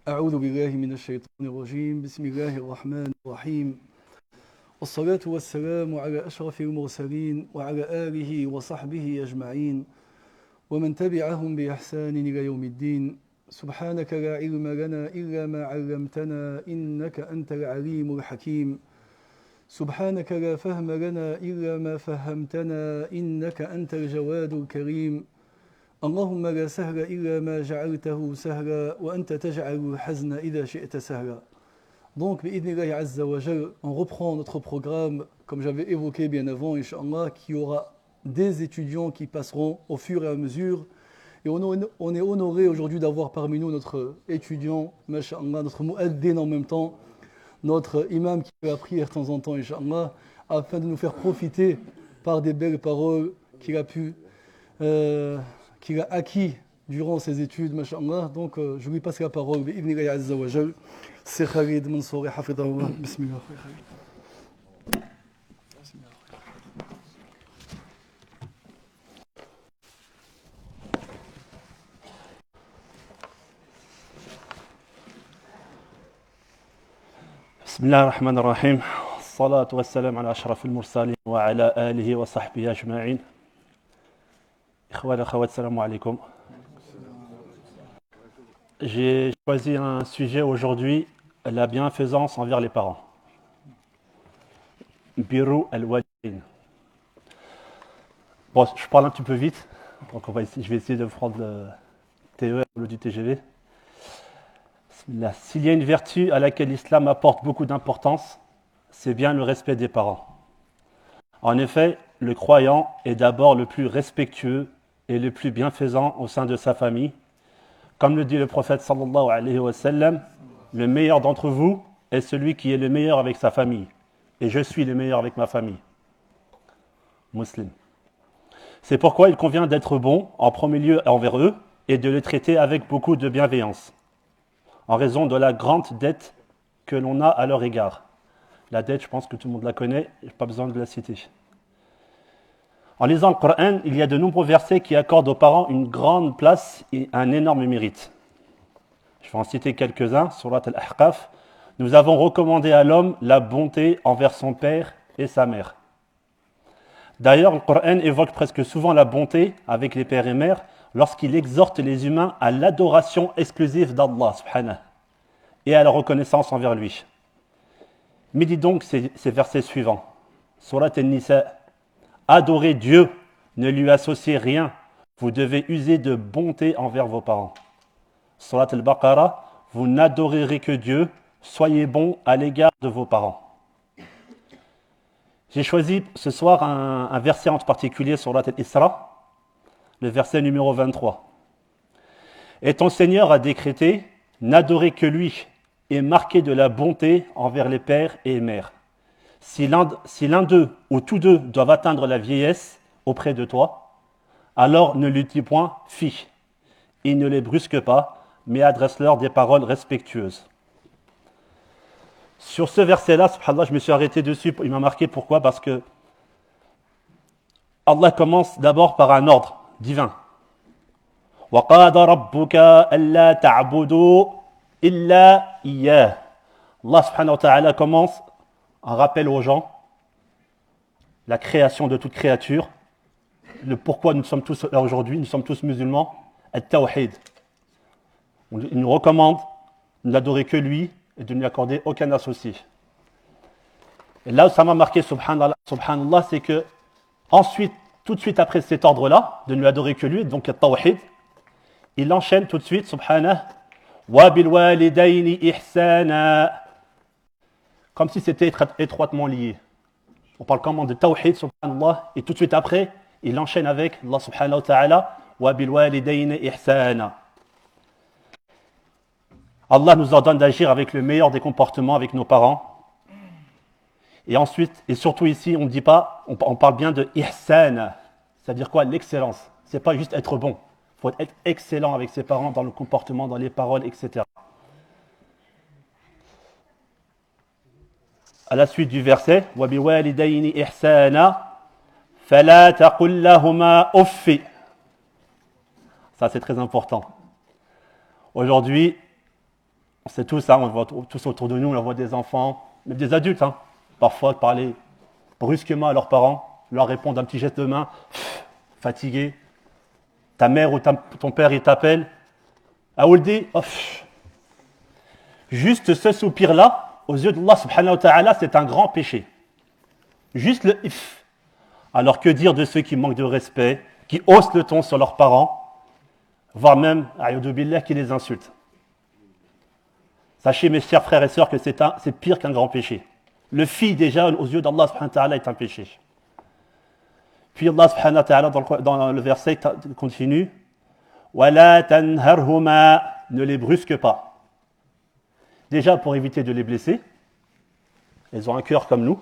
أعوذ بالله من الشيطان الرجيم بسم الله الرحمن الرحيم والصلاة والسلام على أشرف المرسلين وعلى آله وصحبه أجمعين ومن تبعهم بإحسان إلى يوم الدين سبحانك لا علم لنا إلا ما علمتنا إنك أنت العليم الحكيم سبحانك لا فهم لنا إلا ما فهمتنا إنك أنت الجواد الكريم اللهم لا سهل إلا ما جعلته سهلا وأنت تجعل الحزن إذا شئت سهلا. Donc, bi'idhnillahi azza wa jal, on reprend notre programme, comme j'avais évoqué bien avant, Inch'Allah, qui aura des étudiants qui passeront au fur et à mesure. Et on est honoré aujourd'hui d'avoir parmi nous notre étudiant, Masha'Allah, notre mu'addin en même temps, notre imam qui fait la prière de temps en temps, Inch'Allah, afin de nous faire profiter par des belles paroles qu'il a acquis durant ses études, Masha'Allah. Donc, je lui passe la parole, bi'idhnillahi azza wa jal. C'est Khalid Mansouri, hafidahullah. Bismillah. بسم الله الرحمن الرحيم الصلاة والسلام على أشرف المرسلين وعلى آله وصحبه أجمعين. إخواني أخوات السلام عليكم. J'ai choisi un sujet aujourd'hui, la bienfaisance envers les parents. Birru al-walidain. Bon, je parle un petit peu vite, donc je vais essayer de prendre le TER au lieu du TGV. S'il y a une vertu à laquelle l'islam apporte beaucoup d'importance, c'est bien le respect des parents. En effet, le croyant est d'abord le plus respectueux et le plus bienfaisant au sein de sa famille. Comme le dit le prophète sallallahu alayhi wa sallam, le meilleur d'entre vous est celui qui est le meilleur avec sa famille. Et je suis le meilleur avec ma famille. Muslim. C'est pourquoi il convient d'être bon en premier lieu envers eux et de les traiter avec beaucoup de bienveillance, en raison de la grande dette que l'on a à leur égard. La dette, je pense que tout le monde la connaît, je n'ai pas besoin de la citer. En lisant le Coran, il y a de nombreux versets qui accordent aux parents une grande place et un énorme mérite. Je vais en citer quelques-uns. Surat al-Ahqaf, nous avons recommandé à l'homme la bonté envers son père et sa mère. D'ailleurs, le Coran évoque presque souvent la bonté avec les pères et mères lorsqu'il exhorte les humains à l'adoration exclusive d'Allah subhanahu et à la reconnaissance envers lui. Méditez donc ces versets suivants. Surat al-Nisa, adorez Dieu, ne lui associez rien. Vous devez user de bonté envers vos parents. Surat al-Baqarah, vous n'adorerez que Dieu, soyez bons à l'égard de vos parents. J'ai choisi ce soir un verset en particulier, Surat al-Isra, le verset numéro 23. Et ton Seigneur a décrété, n'adorez que lui et marquez de la bonté envers les pères et les mères. Si l'un d'eux ou tous deux doivent atteindre la vieillesse auprès de toi, alors ne lui dis point « fi » et ne les brusque pas, mais adresse-leur des paroles respectueuses. Sur ce verset-là, subhanallah, je me suis arrêté dessus, il m'a marqué. Pourquoi ? Parce que Allah commence d'abord par un ordre divin. وَقَادَ رَبُّكَ أَلَّا تَعْبُدُوا إِلَّا إِيَّاهُ. Allah subhanahu wa ta'ala commence un rappel aux gens, la création de toute créature, le pourquoi nous sommes tous là aujourd'hui, nous sommes tous musulmans, at-tawhid. Il nous recommande de n'adorer que lui et de ne lui accorder aucun associé. Et là où ça m'a marqué, subhanallah, c'est que ensuite, tout de suite après cet ordre-là, de ne lui adorer que lui, donc at-tawhid, il enchaîne tout de suite, subhanallah, wa bil walidayni ihsana, comme si c'était étroitement lié. On parle comment de tawhid, subhanallah, et tout de suite après, il enchaîne avec Allah subhanahu wa ta'ala, wa bil walidayni ihsana. Allah nous ordonne d'agir avec le meilleur des comportements avec nos parents. Et ensuite, et surtout ici, on ne dit pas, on parle bien de ihsan, c'est-à-dire quoi ? L'excellence. C'est pas juste être bon. Il faut être excellent avec ses parents dans le comportement, dans les paroles, etc. À la suite du verset, وَبِوَالِدَيْنِ إِحْسَانًا فَلَا تَقُلْ لَهُمَا أُفٍّ. Ça, c'est très important. Aujourd'hui, On sait tous, hein, on voit tous autour de nous, on voit des enfants, même des adultes, hein, parfois parler brusquement à leurs parents, leur répondre d'un petit geste de main, fatigué. Ta mère ou ton père, il t'appelle. Aouldi, juste ce soupir-là, aux yeux d'Allah subhanahu wa ta'ala, c'est un grand péché. Juste le if. Alors que dire de ceux qui manquent de respect, qui haussent le ton sur leurs parents, voire même, a'udhu billah, qui les insultent. Sachez, mes chers frères et sœurs, que c'est pire qu'un grand péché. Le fi, déjà, aux yeux d'Allah subhanahu wa ta'ala, est un péché. Puis Allah subhanahu wa ta'ala, dans le verset, continue. وَلَا تَنْهَرْهُمَا, ne les brusque pas. Déjà, pour éviter de les blesser, elles ont un cœur comme nous,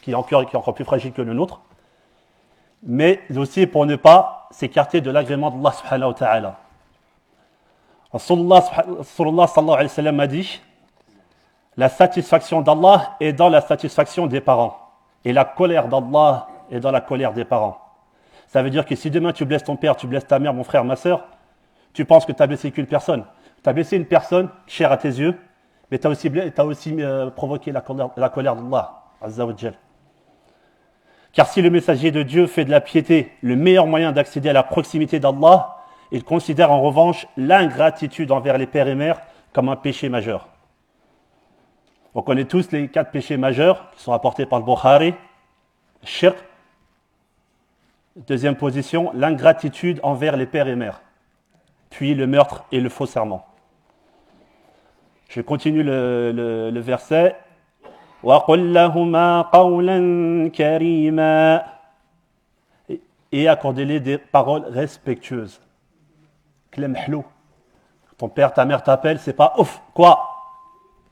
qui est encore plus fragile que le nôtre, mais aussi pour ne pas s'écarter de l'agrément d'Allah subhanahu wa ta'ala. Rasulullah sallallahu alayhi wa sallam a dit, la satisfaction d'Allah est dans la satisfaction des parents, et la colère d'Allah est dans la colère des parents. Ça veut dire que si demain tu blesses ton père, tu blesses ta mère, mon frère, ma soeur, tu penses que tu as blessé qu'une personne. Tu as blessé une personne chère à tes yeux, mais tu as aussi provoqué la colère d'Allah, Azza wa Jal. Car si le messager de Dieu fait de la piété le meilleur moyen d'accéder à la proximité d'Allah, il considère en revanche l'ingratitude envers les pères et mères comme un péché majeur. On connaît tous les 4 péchés majeurs qui sont rapportés par le Bukhari. Shirk. Deuxième position, l'ingratitude envers les pères et mères. Puis le meurtre et le faux serment. Je continue le verset. وَقُلْ لَهُمَا قَوْلًا كَرِيمًا, et accordez-les des paroles respectueuses. Klem hlou. Ton père, ta mère t'appelle, c'est pas ouf, quoi?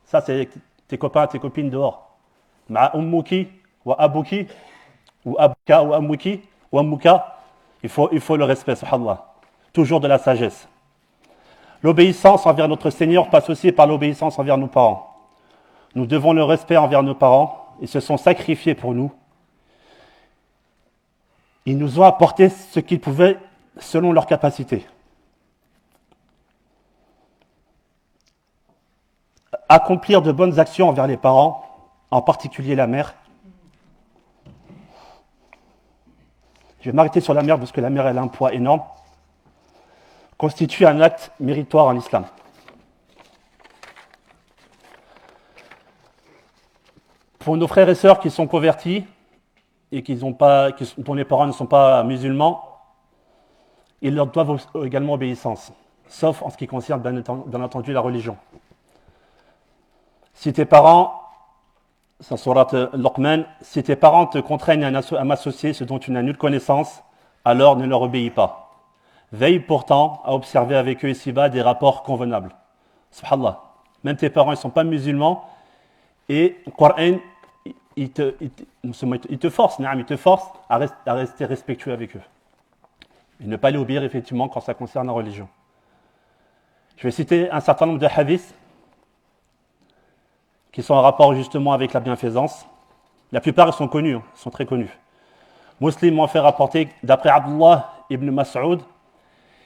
Ça, c'est tes copains, tes copines dehors. Ma ummuki wa abuki, ou abuka ou ammuki, ou ammuka. Il faut le respect, subhanallah. Toujours de la sagesse. L'obéissance envers notre Seigneur passe aussi par l'obéissance envers nos parents. Nous devons le respect envers nos parents. Ils se sont sacrifiés pour nous. Ils nous ont apporté ce qu'ils pouvaient selon leurs capacités. Accomplir de bonnes actions envers les parents, en particulier la mère. Je vais m'arrêter sur la mère parce que la mère elle a un poids énorme. Constitue un acte méritoire en islam. Pour nos frères et sœurs qui sont convertis et dont les parents ne sont pas musulmans, ils leur doivent également obéissance, sauf en ce qui concerne bien entendu la religion. Si tes parents, c'est surat Luqman, si tes parents te contraignent à m'associer ce dont tu n'as nulle connaissance, alors ne leur obéis pas. Veille pourtant à observer avec eux ici-bas des rapports convenables. Subhanallah. Même tes parents ne sont pas musulmans et le Coran, il te force à rester respectueux avec eux. Et ne pas les obéir effectivement quand ça concerne la religion. Je vais citer un certain nombre de hadiths qui sont en rapport justement avec la bienfaisance. La plupart ils sont connus, ils sont très connus. Muslim m'en fait rapporter d'après Abdullah ibn Mas'ud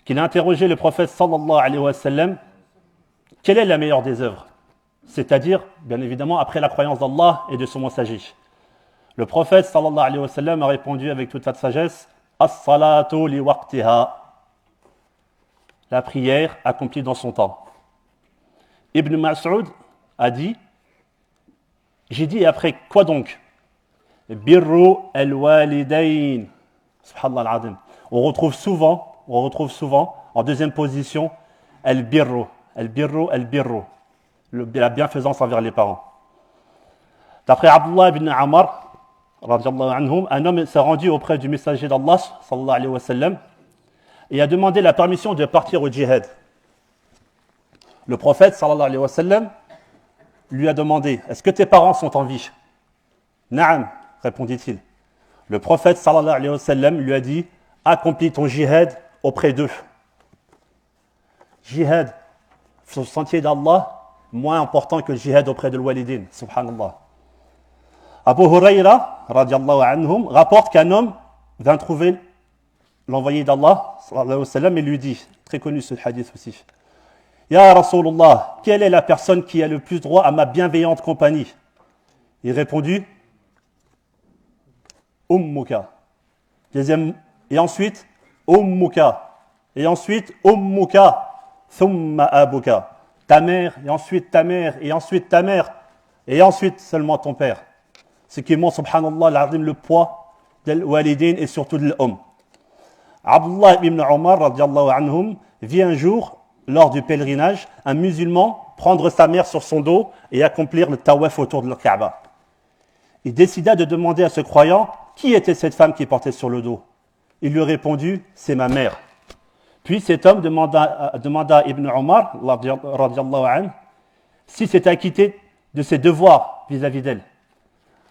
qu'il a interrogé le prophète sallallahu alayhi wa sallam, quelle est la meilleure des œuvres? C'est-à-dire, bien évidemment, après la croyance d'Allah et de son messager. Le prophète sallallahu alayhi wa sallam a répondu avec toute sa sagesse, as-salatu li waqtiha, la prière accomplie dans son temps. Ibn Mas'ud a dit, j'ai dit, et après quoi donc? Birru al-walidayn. Subhanallah al-azim. On retrouve souvent, en deuxième position, al-birru, la bienfaisance envers les parents. D'après Abdullah ibn Amr, un homme s'est rendu auprès du messager d'Allah, sallallahu alayhi wa sallam, et a demandé la permission de partir au djihad. Le prophète, sallallahu alayhi wa sallam, lui a demandé, est-ce que tes parents sont en vie? Na'am, répondit-il. Le prophète, sallallahu alayhi wa sallam, lui a dit, accomplis ton jihad auprès d'eux. Jihad sur le sentier d'Allah, moins important que le jihad auprès de l'walidin, subhanallah. Abu Huraira, radiallahu anhum, rapporte qu'un homme vint trouver l'envoyé d'Allah, sallallahu alayhi wa sallam, et lui dit, très connu ce hadith aussi, Ya Rasulullah, quelle est la personne qui a le plus droit à ma bienveillante compagnie? Il répondit, Ummuka. Deuxième, et ensuite, Ummuka. Et ensuite, Ummuka. Thumma abuka. Ta mère, et ensuite ta mère, et ensuite ta mère, et ensuite seulement ton père. Ce qui montre, subhanallah, le poids del walidin et surtout de l'homme. Abdullah ibn Omar, radiallahu anhum, vit un jour, lors du pèlerinage, un musulman prendre sa mère sur son dos et accomplir le tawaf autour de la Kaaba. Il décida de demander à ce croyant qui était cette femme qui portait sur le dos. Il lui répondit, c'est ma mère. Puis cet homme demanda à Ibn Omar, radiallahu anhu, si s'était acquitté de ses devoirs vis-à-vis d'elle.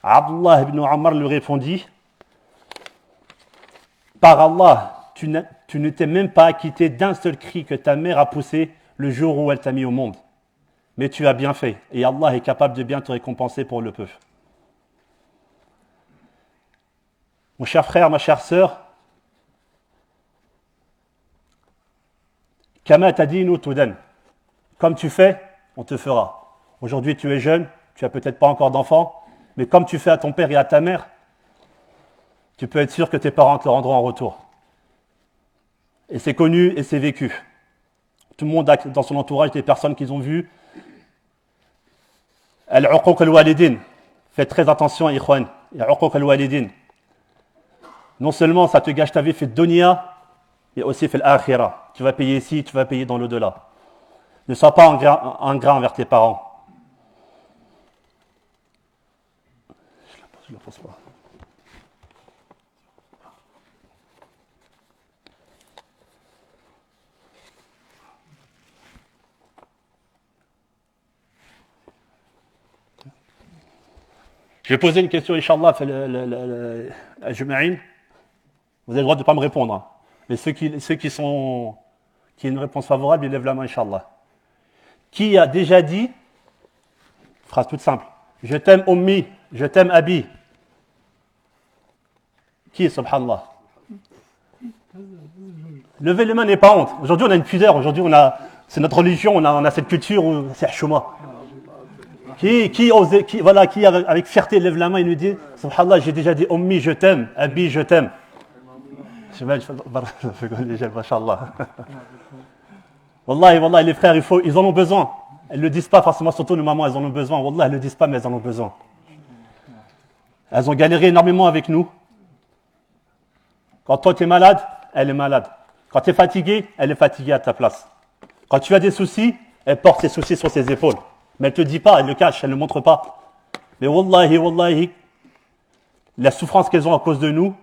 Abdullah ibn Omar lui répondit, par Allah, tu ne t'es même pas acquitté d'un seul cri que ta mère a poussé le jour où elle t'a mis au monde. Mais tu as bien fait, et Allah est capable de bien te récompenser pour le peu. Mon cher frère, ma chère sœur, Kama tadinu tudan. Comme tu fais, on te fera. Aujourd'hui, tu es jeune, tu n'as peut-être pas encore d'enfant, mais comme tu fais à ton père et à ta mère, tu peux être sûr que tes parents te le rendront en retour. Et c'est connu et c'est vécu. Tout le monde a dans son entourage des personnes qu'ils ont vues. Al-uquq al-walidin. Faites très attention, ikhwan. Al-uquq al-walidin. Non seulement ça te gâche ta vie, fait dunya, et aussi fait l'akhira. Tu vas payer ici, tu vas payer dans l'au-delà. Ne sois pas ingrat envers tes parents. Je la pose pas. Je vais poser une question, Inch'Allah, à Jumaïn. Vous avez le droit de ne pas me répondre. Hein. Mais ceux qui ont une réponse favorable, ils lèvent la main, Inch'Allah. Qui a déjà dit, phrase toute simple, je t'aime Ummi, je t'aime Abi. Qui est, subhanallah? Levez les mains n'est pas honte. Aujourd'hui, on a une pudeur. Aujourd'hui, c'est notre religion. On a cette culture où c'est Hchouma. Qui avec fierté lève la main et nous dit, subhanallah, j'ai déjà dit Ummi, je t'aime, Abi, je t'aime. Wallah, les frères, ils en ont besoin. Elles ne le disent pas forcément, surtout les mamans, elles en ont besoin. Wallah, elles ne le disent pas, mais elles en ont besoin. Elles ont galéré énormément avec nous. Quand toi, tu es malade, elle est malade. Quand tu es fatigué, elle est fatiguée à ta place. Quand tu as des soucis, elle porte ses soucis sur ses épaules. Mais elle ne te dit pas, elle le cache, elle ne le montre pas. Mais wallahi, la souffrance qu'elles ont à cause de nous,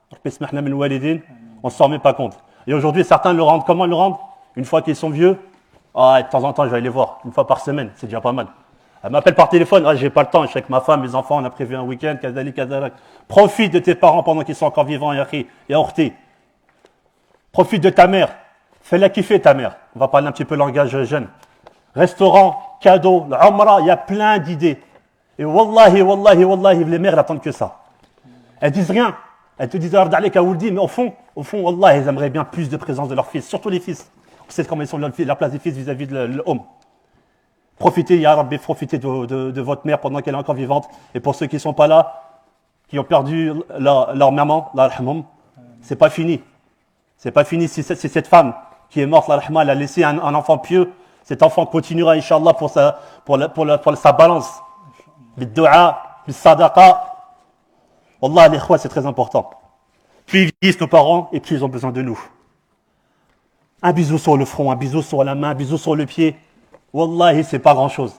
on ne s'en met pas compte. Et aujourd'hui, certains le rendent. Comment ils le rendent? Une fois qu'ils sont vieux, de temps en temps, je vais aller les voir. Une fois par semaine, c'est déjà pas mal. Elle m'appelle par téléphone, j'ai pas le temps, je suis avec ma femme, mes enfants, on a prévu un week-end, kazalik. Profite de tes parents pendant qu'ils sont encore vivants, ya orti. Profite de ta mère. Fais-la kiffer ta mère. On va parler un petit peu langage jeune. Restaurant, cadeau, l'umrah, il y a plein d'idées. Et wallahi, les mères n'attendent que ça. Elles disent rien. Elles te disent, mais au fond, wallah, elles aimeraient bien plus de présence de leurs fils, surtout les fils. On sait comment ils sont la place des fils vis-à-vis de l'homme. Profitez, ya Rabbi, profitez de votre mère pendant qu'elle est encore vivante. Et pour ceux qui ne sont pas là, qui ont perdu leur maman, la rahmam, c'est pas fini. C'est pas fini. Si cette femme qui est morte, la rahma, elle a laissé un enfant pieux, cet enfant continuera, Inch'Allah, pour sa balance. Bid-du'a, bid-sadaqa. Wallah, les khwa, c'est très important. Plus ils vieillissent nos parents, et plus ils ont besoin de nous. Un bisou sur le front, un bisou sur la main, un bisou sur le pied. Wallahi, c'est pas grand-chose.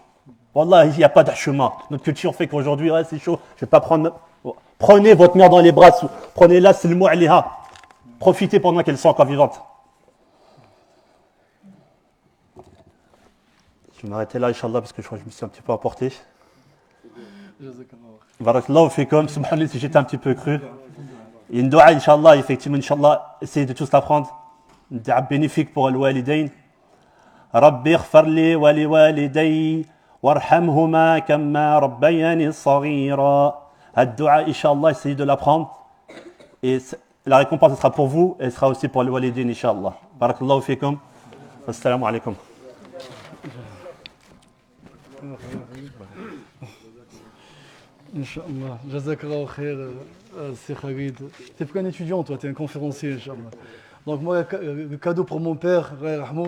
Wallahi, il n'y a pas d'achema. Notre culture fait qu'aujourd'hui, c'est chaud, je vais pas prendre... Prenez votre mère dans les bras, prenez-la, c'est le mot aliha. Profitez pendant qu'elles sont encore vivantes. Je vais m'arrêter là, Inch'Allah, parce que je crois que je me suis un petit peu emporté. Barakallahu fikum, subhanallah, si j'étais un petit peu cru. Il y a une dua, Inch'Allah, effectivement, Inch'Allah, essayez de tous l'apprendre. Une dua bénéfique pour le walidain. Rabbi ighfar li wa li walidayya warhamhuma kama rabbayani saghira. Cette dua, Inch'Allah, essayez de l'apprendre. Et la récompense sera pour vous et sera aussi pour le walidain, Inch'Allah. Barakallahu fikum. Assalamu alaikum. Inch'Allah. Jazakallah khair, c'est Khalid. T'es pas un étudiant, toi, t'es un conférencier, Inch'Allah. Donc moi, le cadeau pour mon père,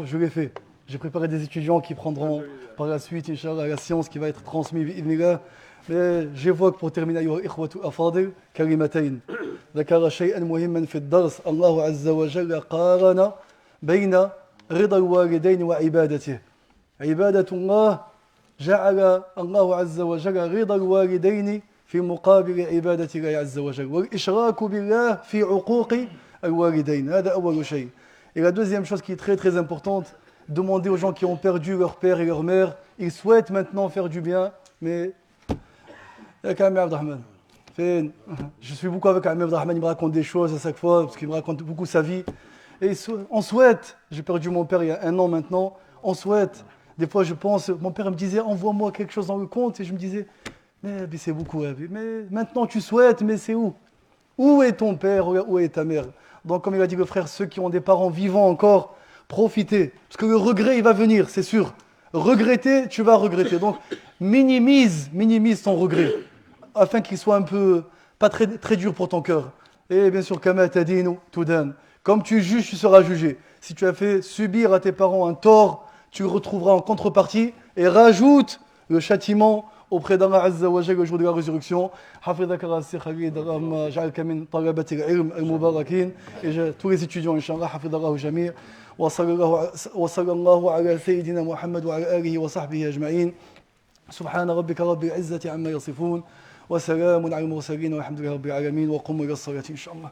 je l'ai fait. J'ai préparé des étudiants qui prendront par la suite, Inch'Allah, la science qui va être transmise, bi'idhnillah. Mais j'évoque pour terminer, أيها الإخوة الأفاضل كلمتين. ذكر شيئا مهما في الدرس. الله عز وجل قارن بين رضا الوالدين وعبادته. عبادة الله جعل الله عز وجل رضا الوالدين في مقابل عبادة الله عز وجل والإشراك بالله في عقوق الوالدين. هذا أول شيء. Et la deuxième chose qui est très très importante, demander aux gens qui ont perdu leur père et leur mère, ils souhaitent maintenant faire du bien, mais je suis beaucoup avec Amir Abdelrahman, il me raconte des choses à chaque fois, parce qu'il me raconte beaucoup sa vie. Et on souhaite, j'ai perdu mon père il y a 1 an maintenant, on souhaite. Des fois je pense, mon père me disait envoie-moi quelque chose dans le compte, et je me disais, mais c'est beaucoup, mais maintenant tu souhaites, mais c'est où? Où est ton père, où est ta mère? Donc comme il a dit le frère, ceux qui ont des parents vivants encore, profitez, parce que le regret il va venir, c'est sûr. Regretter, tu vas regretter. Donc minimise ton regret, afin qu'il soit un peu, pas très, très dur pour ton cœur. Et bien sûr, kama tadinu tudan. Comme tu juges, tu seras jugé. Si tu as fait subir à tes parents un tort, tu le retrouveras en contrepartie, et rajoute le châtiment auprès d'Allah Azza wa Jalla le jour de la résurrection. Hafidhaka Rassi Khalid, Allahumma ja'alka min talabati al-ilm al-mubarakin. Et tous les étudiants, Inch'Allah, hafidhalahu jami'. وصلى الله على سيدنا محمد وعلى آله وصحبه أجمعين. سبحان ربك رب العزة عما يصفون وسلام على المرسلين والحمد لله رب العالمين وقوموا إلى الصلاة إن شاء الله.